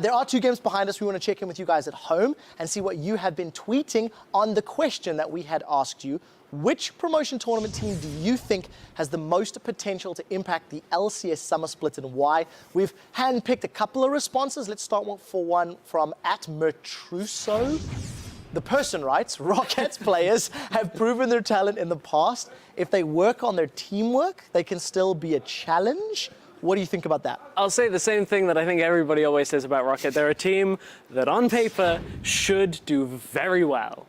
There are 2 games behind us. We want to check in with you guys at home and see what you have been tweeting on the question that we had asked you. Which promotion tournament team do you think has the most potential to impact the LCS summer split and why? We've handpicked a couple of responses. Let's start for one from @Mertruso. The person writes, Rockets players have proven their talent in the past. If they work on their teamwork, they can still be a challenge. What do you think about that? I'll say the same thing that I think everybody always says about Rocket. They're a team that on paper should do very well.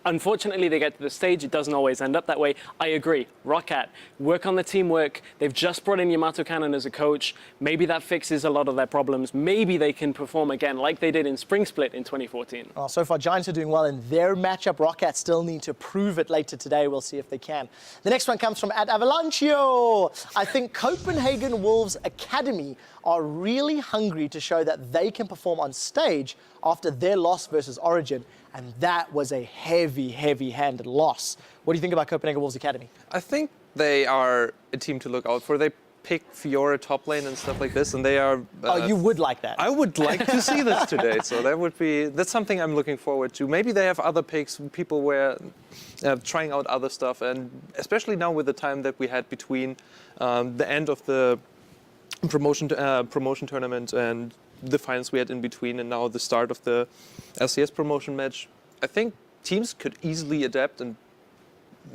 Unfortunately, they get to the stage, it doesn't always end up that way. I agree. Roccat, work on the teamwork. They've just brought in Yamato Cannon as a coach. Maybe that fixes a lot of their problems. Maybe they can perform again like they did in Spring Split in 2014. Oh, so far, Giants are doing well in their matchup. Roccat still need to prove it later today. We'll see if they can. The next one comes from @Avalanchio. I think Copenhagen Wolves Academy are really hungry to show that they can perform on stage after their loss versus Origin. And that was a heavy, heavy-handed loss. What do you think about Copenhagen Wolves Academy? I think they are a team to look out for. They pick Fiora top lane and stuff like this, and they are... oh, you would like that? I would like to see this today, so that's something I'm looking forward to. Maybe they have other picks, people were trying out other stuff, and especially now with the time that we had between the end of the promotion tournament and the finals we had in between, and now the start of the LCS promotion match, I think teams could easily adapt, and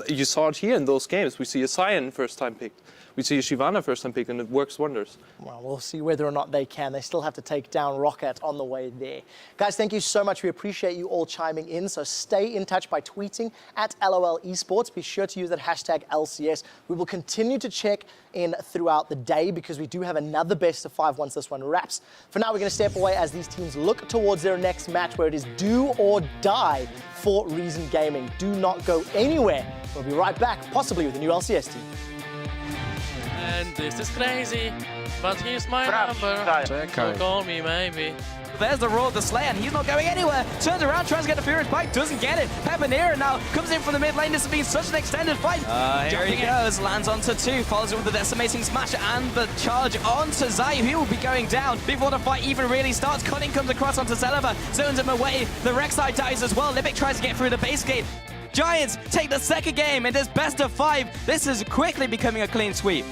you saw it here in those games. We see a Sion first time picked. We see a Shyvana first time picked, and it works wonders. Well, we'll see whether or not they can. They still have to take down Roccat on the way there. Guys, thank you so much. We appreciate you all chiming in. So stay in touch by tweeting @LOL Esports. Be sure to use that hashtag LCS. We will continue to check in throughout the day because we do have another best of 5 once this one wraps. For now, we're going to step away as these teams look towards their next match where it is do or die for Reason Gaming. Do not go anywhere. We'll be right back, possibly with a new LCS team. And this is crazy, but here's my number. So call me maybe. There's the Roar of the Slayer, and he's not going anywhere. Turns around, tries to get a Furious Bite, doesn't get it. Pepanera now comes in from the mid lane. This has been such an extended fight. Here he goes, lands onto 2, follows it with the Decimating Smash and the charge onto Zayu. He will be going down before the fight even really starts. Cunning comes across onto Saliver, zones him away. The Rek'Sai dies as well. Libic tries to get through the base gate. Giants take the second game, and it's best of 5. This is quickly becoming a clean sweep.